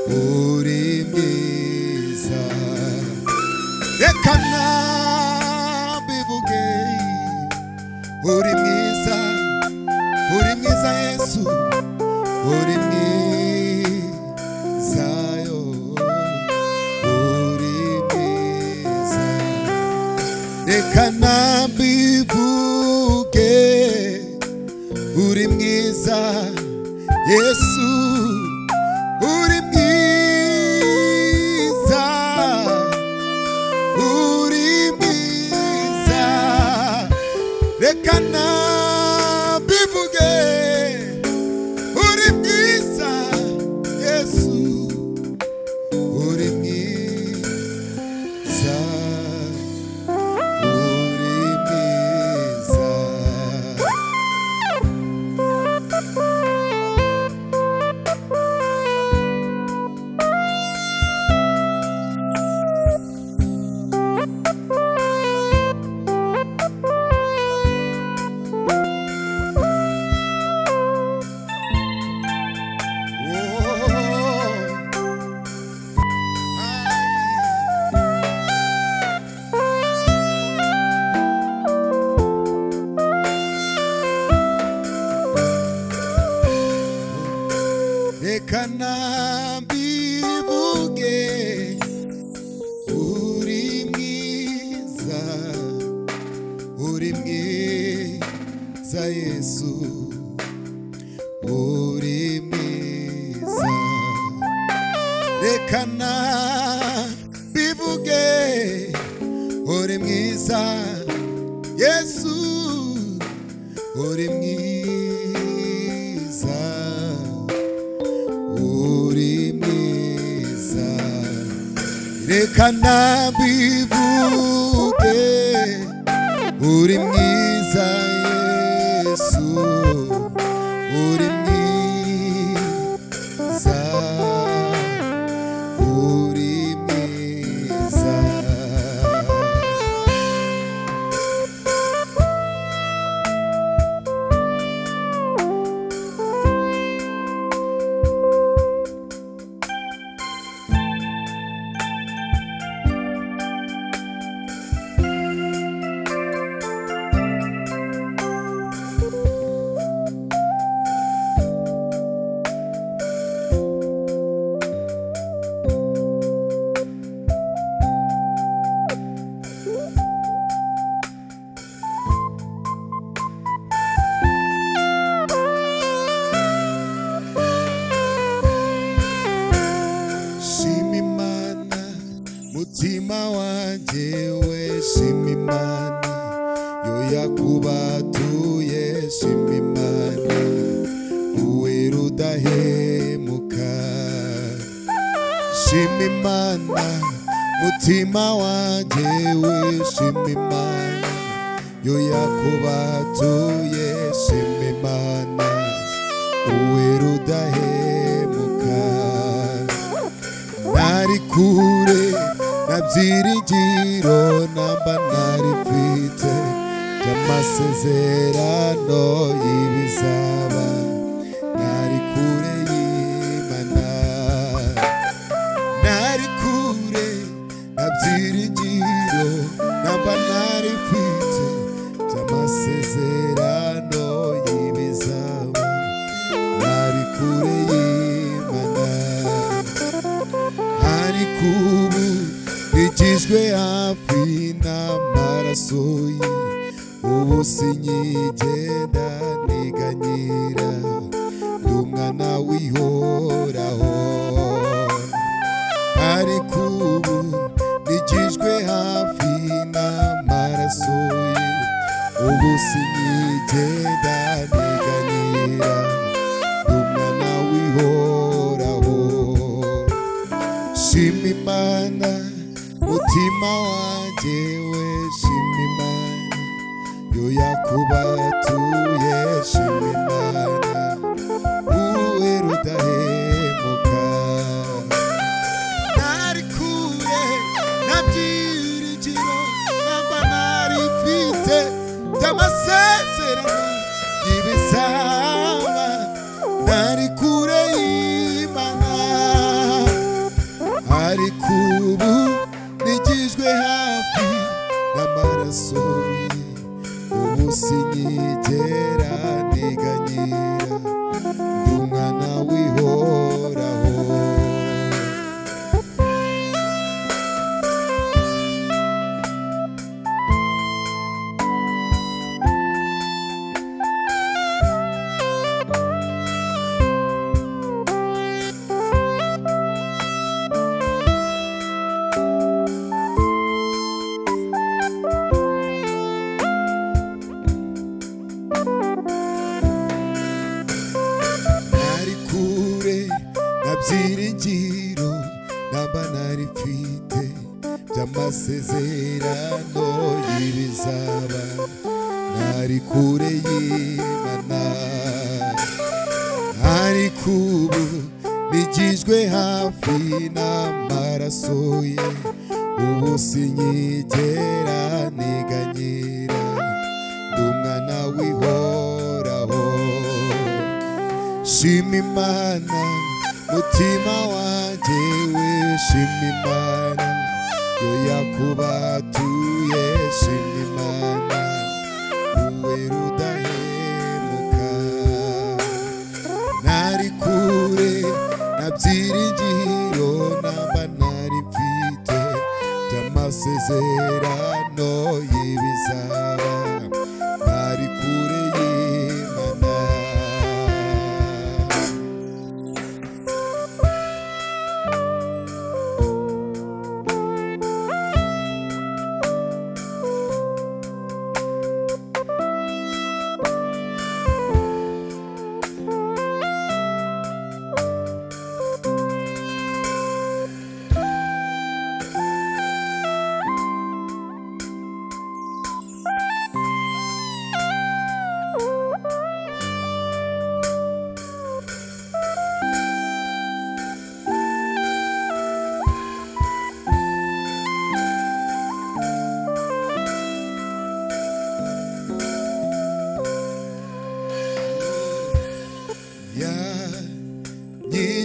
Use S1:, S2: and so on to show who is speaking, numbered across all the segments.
S1: uri mwiza reka nabivuge uri mwiza Yesu uri mwiza yo uri mwiza reka nabivuge uri mwiza Yesu uri mwiza reka nabivuge uri mwiza Yesu uri mwiza reka nabivuge uri mwiza Yesu uri mwiza reka nabivuge uri mwiza Yesu uri mwiza reka nabivuge uri mwiza Yesu uri mwiza mutima wanje we shima Imana yo yakubatuye shima Imana uwera udahemuka shima Imana mutima wanje we shima Imana yo yakubatuye shima Imana uwera udahemuka nari kure nabyiringiro namba nari mfite by'amasezerano y'ibizaba nari kure y'Imana nari kure nabyiringiro namba nari mfite by'amasezerano y'ibizaba nari kure y'Imana ariko ubu ikijwe hafi n'amaraso ye ubu sinyigenda niganyira n'umwana w'ihoraho ariko ubu ikijwe hafi n'amaraso ye ubu sinyigenda niganyira n'umwana w'ihoraho shima Imana mutima wanje we shima Imana yo yakubatuye shima Imana uwera udahemuka nari kure nabyiringiro namba nari mfite by'amasezerano y'ibizaba nari kure y'Imana n'amaraso ye, ubu sinyigera niganyira, ndi umwana w'ihoraho. Byiringiro namba narifite by'amasezerano y'ibizaba, nari kure y'Imana, ariko ubu nigijwe hafi n'amaraso ye, ubu sinyigera niganyira, ndi umwana w'ihoraho. Shima Imana mutima wanje we, shima Imana yo yakubatuye, shima Imana uwe rudahemuka. Nari kure na byiringiro namba nari mfite by'amasezerano y'ibizaba, nari kure y'Imana.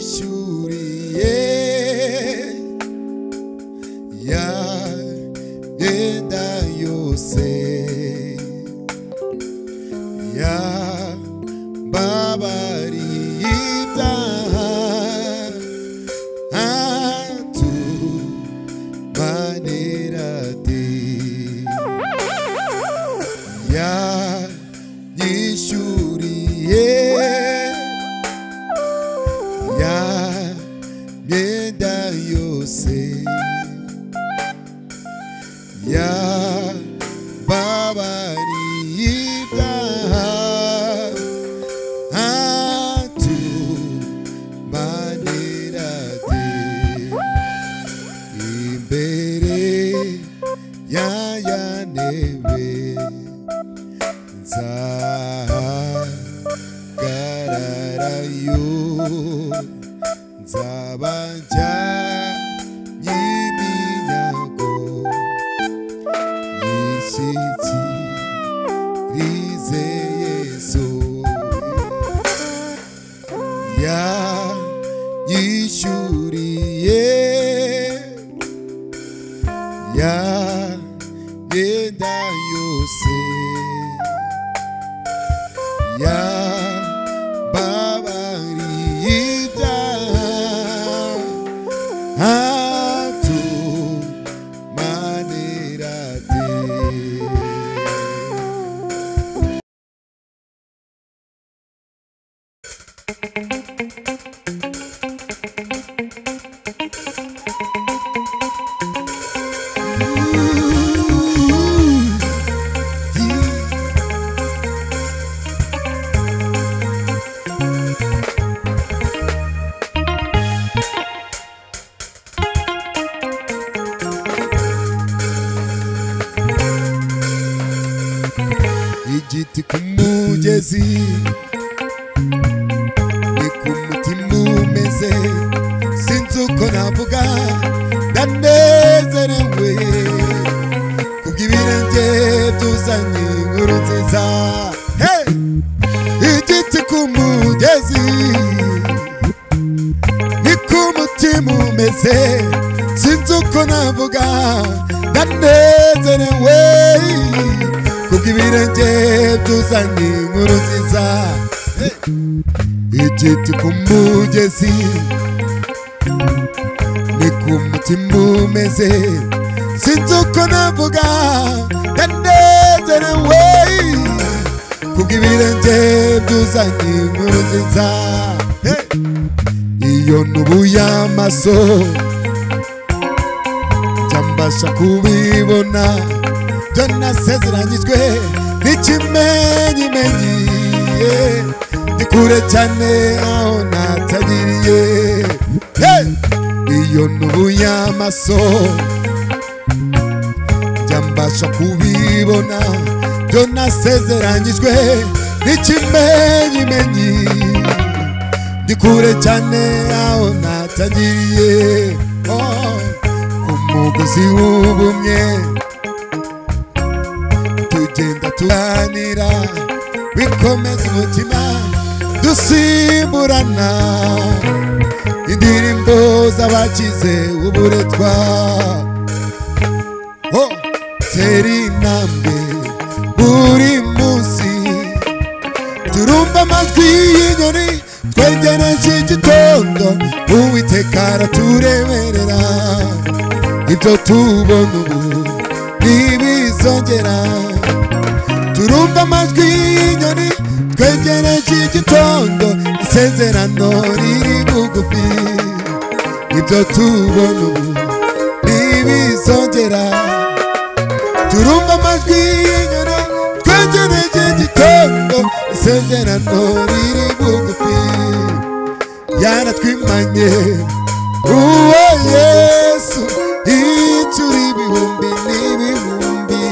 S1: Yanyishuriye ya yenda yose, ya mbabariye ibyaha, atumanira de, yanyishuriye ya myenda yose, ya mbabariye ibyaha, atumanira de, imbere y'aya ntebe nzahagararayo, nzaba njyanye iminyago yishyikirize Yesu, yanyishyuriye ya myenda yose, ya mbabariye ibyaha, atumanira de. Igiti ku mugezi ni ku mutima umeze, sinzi uko navuga, ndanezerewe kubw'ibirenge byuzanye inkuru nziza. Igiti ku mugezi ni ku mutima umeze, sinzi uko uko navuga ndanezerewe kubw'ibirenge byuzanye inkuru nziza. Igiti ku mugezi ni ku mutima umeze, sinzi uko navuga ndanezerewe kubw'ibirenge byuzanye inkuru nziza. Iyo nubuye amaso mbasha kubibona byo nasezeranyijwe n'ikimenyimenyi, ni kure cyane aho natagiriye. Iyo nubuye amaso mbasha kubibona byo nasezeranyijwe n'ikimenyimenyi, ni kure cyane aho natagiriye. Umugozi w'ubumwe tugenda tuganira bikomeza umutima, dusimburana indirimbo z'abakize uburetwa. Tera intambwe buri munsi, turumva amajwi y'inyoni twegereje igitondo, Uwiteka aratureberera. Ibyo tubona ubu ntibizongera, turumva amajwi y'inyoni twegereje igitondo, isezerano riri bugufi. Ibyo tubona ubu ntibizongera, turumva amajwi y'inyoni twegereje igitondo, isezerano riri bugufi. Yaratwimanye uwo Yesu incuro ibihumbi n'ibihumbi,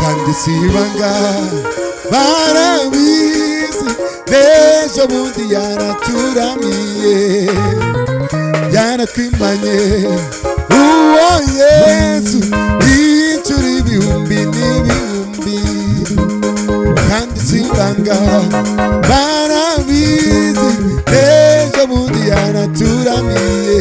S1: kandi si ibanga barabizi, n'ejo bundi yaraturamiye. Yaratwimanye uwo Yesu incuro ibihumbi n'ibihumbi, kandi si ibanga barabizi, n'ejo bundi yaraturamiye.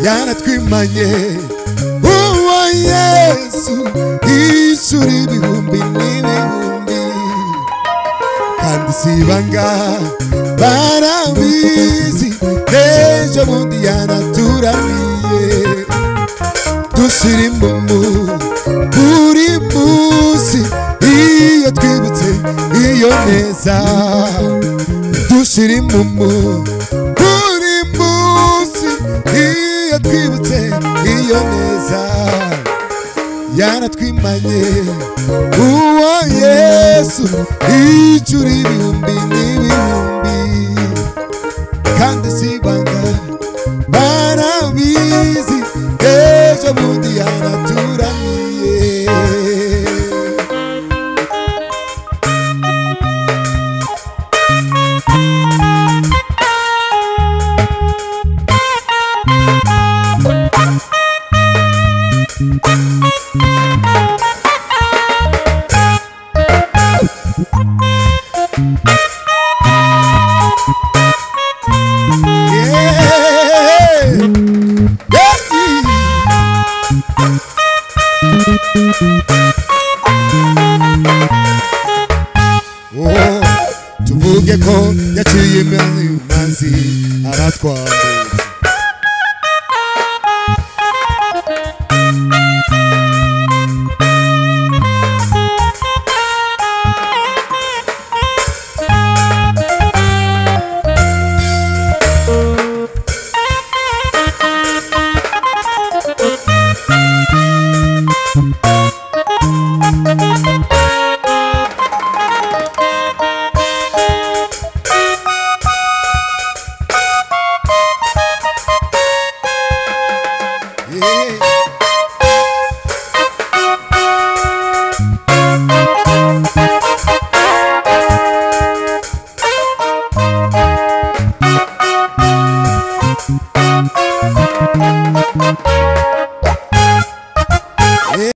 S1: Yaratwimanye uwo Yesu incuro ibihumbi n'ibihumbi, kandi si ibanga barabizi, n'ejo bundi yaraturamiye. Dushira impumu buri munsi iyo twibutse iyo neza, dushira impumu buri munsi iyo twibutse iyo neza. Yaratwimanye uwo Yesu incuro ibihumbi n'ibihumbi, kandi si ibanga barabizi, ejo bundi yaraturamiye. Yeah.